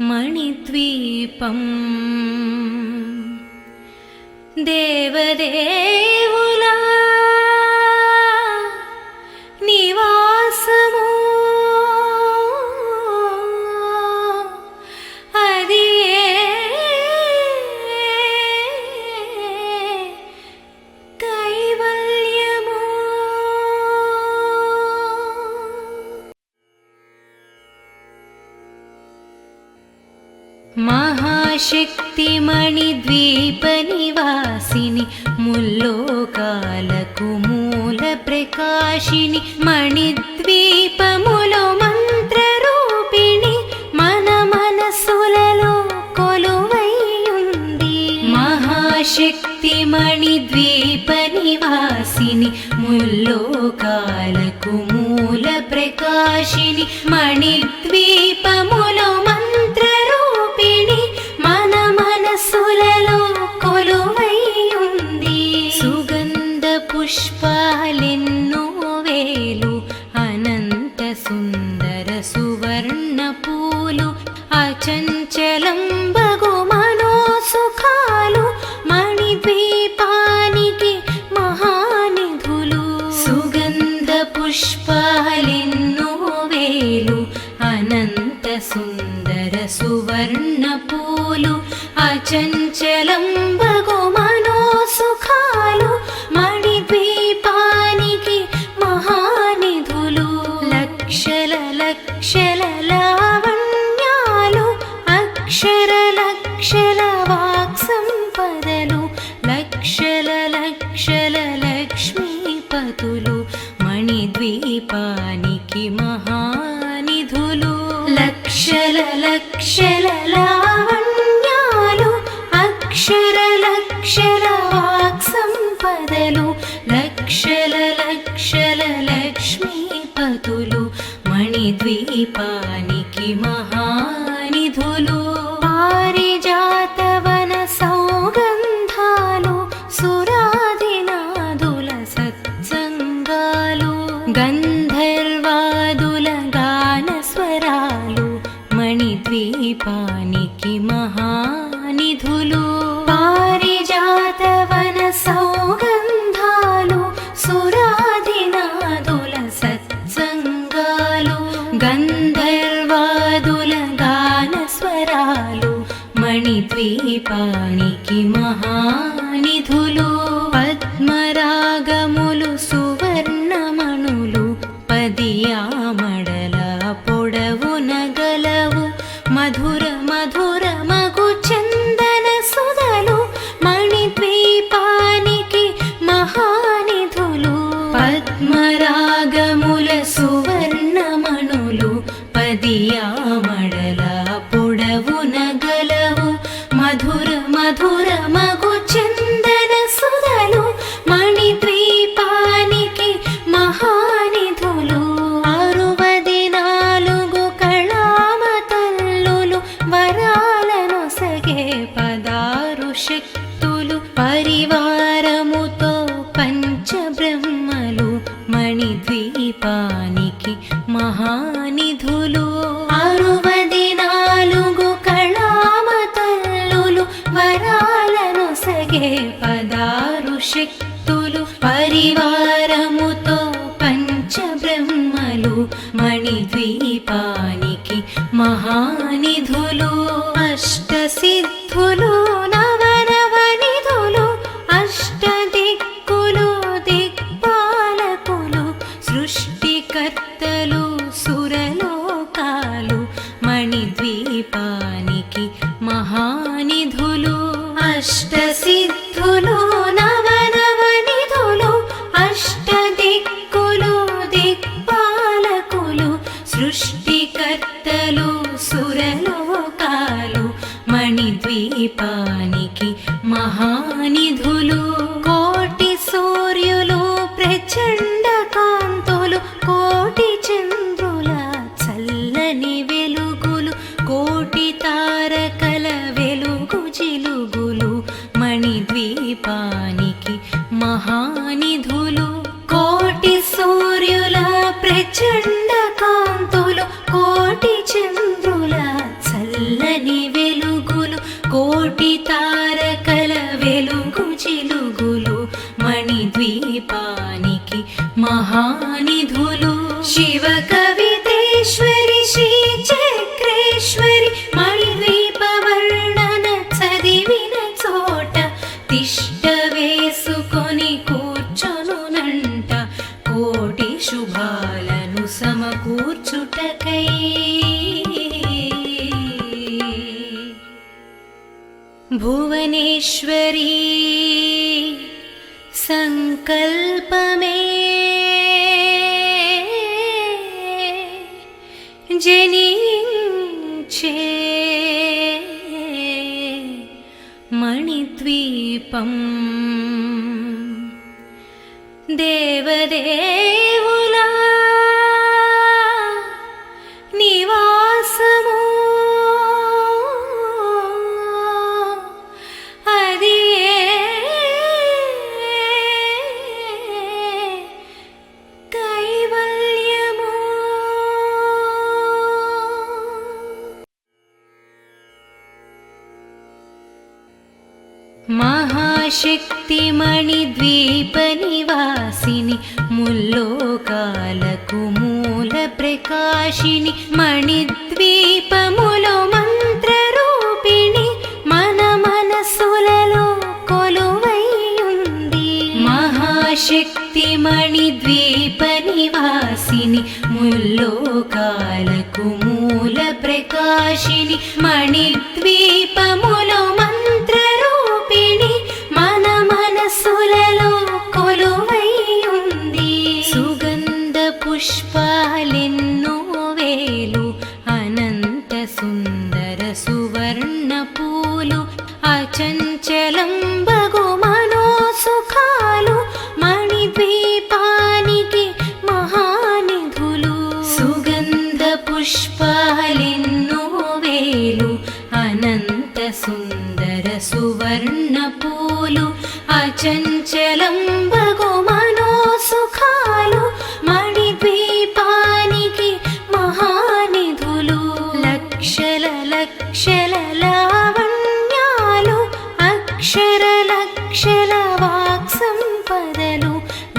మణిద్వీపం దేవదేవుల నివాసము అది కైవల్యము మహాశక్తి మణిద్వీప నివాసిని ముల్లోకాలకు మూల ప్రకాశిని మణిద్వీపములో మంత్రరూపిణి మన మనసులలో కొలువైయుంది మహాశక్తి మణిద్వీప నివాసిని ముల్లోక పాలకు మూల ప్రకాశిని మణిద్వీపములో మంత్రరూపిణి మన మనసులలో కొలువై ఉంది. సుగంధ పుష్పాలెన్నో వేలు అనంత సుందర సువర్ణ పూలు అచంచలం బగు మనోసుఖాలు మణిద్వీపానికి మహానిధులు. సుగంధ పుష్పాలెన్నో వేలు అనంత సుందర సువర్ణ పూలు అచంచలం బగు మనోసుఖాలు మణిద్వీపానికి మహానిధులు. లక్షల లక్షల లావణ్యాలు అక్షర లక్షల వాక్సంపదలు లక్షల లక్షల లక్ష్మీపతులు మణిద్వీపానికి మహానిధులు. లక్షల లక్షల లావణ్యాలు అక్షర లక్షల వాక్సంపదలు లక్షల లక్షల లక్ష్మీపతులు మణిద్వీపానికి మహానిధులు. పారిజాతవన సౌగంధాలు సురాదినాదుల సత్సంగాలు గంధర్వాదుల గానస్వరాలు మణిద్వీపానికి మహానిధులు. పారిజాతవన సౌగంధాలు సురాదినాదుల సత్సంగాలు గంధర్వాదుల గానస్వరాలు మణిద్వీపానికి మహానిధులు. పద్మరాగములు సువర్ణమణులు పదియామడల పొడవున గలవు మధుర మధుర మగు చందన సుధలు మణిద్వీపానికి మహానిధులు. పద్మరాగముల సువర్ణమణులు పదియామడల పొడవున గలవు మధుర మధుర మగు చందన సుధలు మణిద్వీపానికి మహానిధులు. 64 కళామతల్లులు వరాలను సగే 16 శక్తులు పరివారముతో పంచబ్రహ్మలు మణిద్వీపానికి మహానిధులు. 64 కళామతల్లులు వరాలను సగే 16 శక్తులు పరివారముతో పంచబ్రహ్మలు మణిద్వీపానికి మహానిధులు. అష్టసిద్ధులు నవనవనిధులు అష్టదిక్కులు దిక్పాలకులు సృష్టికర్తలు సురలోకాలు మణిద్వీపానికి మహానిధులు. అష్టసిద్ధులు నవనవనిధులు అష్టదిక్కులు దిక్పాలకులు సృష్టికర్తలు సురలోకాలు మణిద్వీపానికి మహానిధులు. కోటి సూర్యులు ప్రచండ కాంతులు కోటి చంద్రుల చల్లని వెలుగులు కోటి తారకల వెలుగు జిలుగులు మణిద్వీపానికి మహానిధులు. కోటి సూర్యుల ప్రచండ కాంతులు కోటి చంద్రుల చల్లని వెలుగులు కోటి తారకల వెలుగు జిలుగులు మణిద్వీపానికి మహానిధులు. శివ కవితేశ్వరి శ్రీ చక్రేశ్వరి మణిద్వీప వర్ణన చదివిన చోట తిష్ట వేసుకొని కూర్చొనునంట కోటి శుభాలను సమకూర్చుటకై. భువనేశ్వరీ సంకల్పమే జనించే మణిద్వీపం దేవదేవు మహాశక్తిమణిద్వీపనివాసిని ముల్లోకాలకు మూల ప్రకాశిని మణిద్వీపములో మంత్రరూపిణి మన మనసులలో కొలువైయుంది మహాశక్తిమణిద్వీపనివాసిని ముల్లోకాలకు మూల ప్రకాశిని మణిద్వీపములో మంత్రరూపిణి మన మనసులలో కొలువైయుంది సుగంధ పుష్పాలెన్నో వేలు అనంత సుందర సువర్ణ పూలు అచంచలం బగు మనోసుఖాలు మణిద్వీపానికి మహానిధులు సుగంధ పుష్పాలెన్నో వేలు అనంత సుందర సువర్ణ పూలు అచంచలం బగు మనోసుఖాలు మణిద్వీపానికి మహానిధులు లక్షల లక్షల లావణ్యాలు అక్షర లక్షల వాక్సంపదలు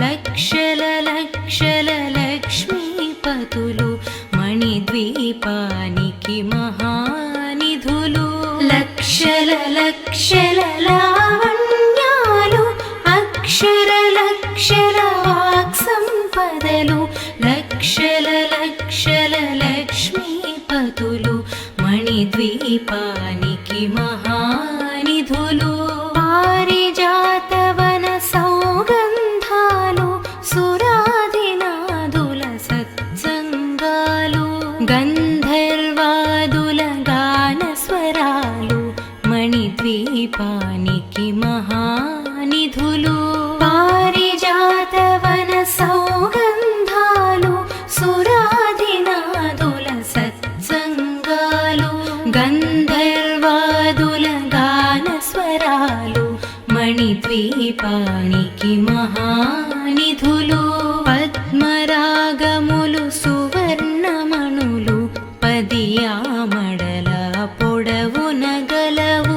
లక్షల లక్షల లక్ష్మీపతులు మణిద్వీపానికి మహానిధులు లక్షల లక్షల లావణ్యాలు అక్షర లక్షల వాక్సంపదలు లక్షల లక్షల లక్ష్మీపతులు మణిద్వీపానికి మహానిధులు పారిజాతవన సౌగంధాలు సురాదినాదుల సత్సంగాలు గంధర్వాదుల గానస్వరాలు మణిద్వీపానికి మహానిధులు పారిజాతవన సౌగంధాలు సురాదినాదుల సత్సంగాలు గంధర్వాదుల గానస్వరాలు మణిద్వీపానికి మహానిధులు పద్మరాగములు సువర్ణమణులు పదియామడల పొడవున గలవు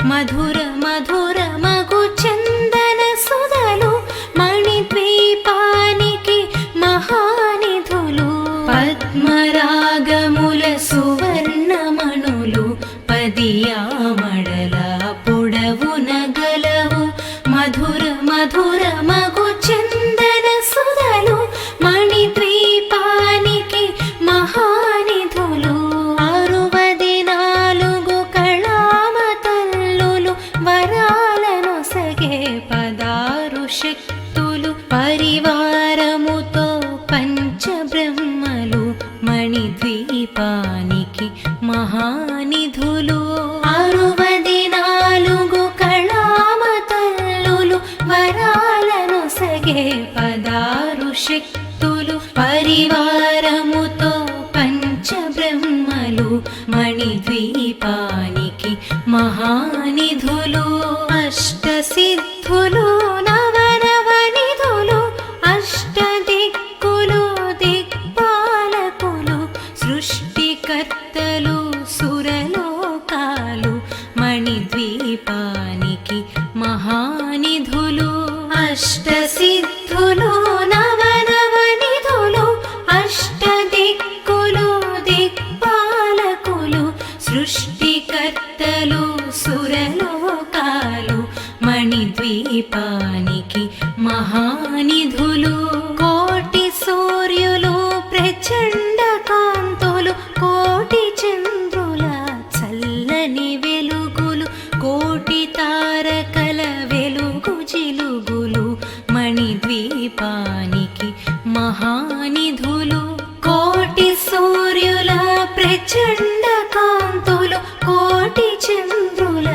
మధుర మధుర మగు చందన సుధలు మణిద్వీపానికి మహానిధులు పద్మరాగముల సువర్ణమణులు పదియామడల పొడవున గలవు మధుర మధుర మగు చందన సుధలు మణిద్వీపానికి మహానిధులు 64 కళామతల్లులు వరాలను సగే 16 శక్తులు పరివారముతో పంచబ్రహ్మలు మణిద్వీపానికి మహానిధులు 64 కళామతల్లులు వరాలను సగే 16 శక్తులు పరివారముతో పంచబ్రహ్మలు మణిద్వీపానికి మహానిధులు అష్టసిద్ధులు నవనవనిధులు అష్టదిక్కులు దిక్పాలకులు సృష్టికర్తలు సురలోకాలు మణిద్వీపానికి మహానిధులు అష్టసిద్ధులు నవనవనిధులు అష్టదిక్కులు దిక్పాలకులు సృష్టికర్తలు సురలోకాలు మణిద్వీపానికి మహానిధులు కోటి సూర్యులు ప్రచండ కాంతులు కోటి చంద్రుల చల్లని వెలుగులు కోటి తారకల వెలుగు జిలుగులు మణిద్వీపానికి మహానిధులు కోటి సూర్యుల ప్రచండ కాంతులు కోటి చంద్రుల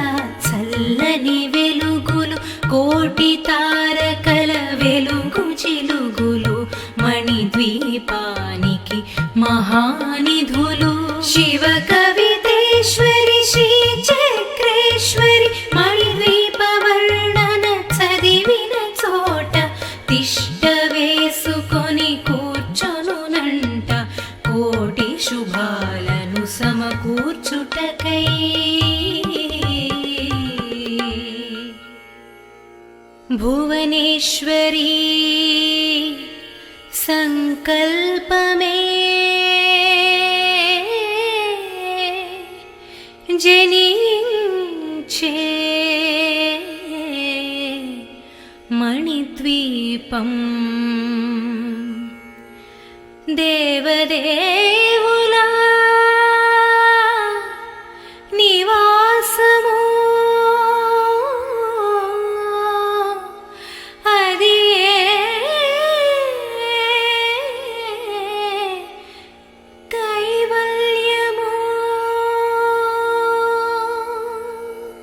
చల్లని వెలుగులు కోటి తారకల వెలుగు జిలుగులు మణిద్వీపానికి మహానిధులు శివ కవితేశ్వరి శ్రీ చక్రేశ్వరి మణిద్వీప వర్ణన చదివిన చోట తిష్ట వేసుకొని కూర్చొనునంట కోటి శుభాలను సమకూర్చుటకై భువనేశ్వరీ సంకల్పమే జనించే మణిద్వీపం దేవదే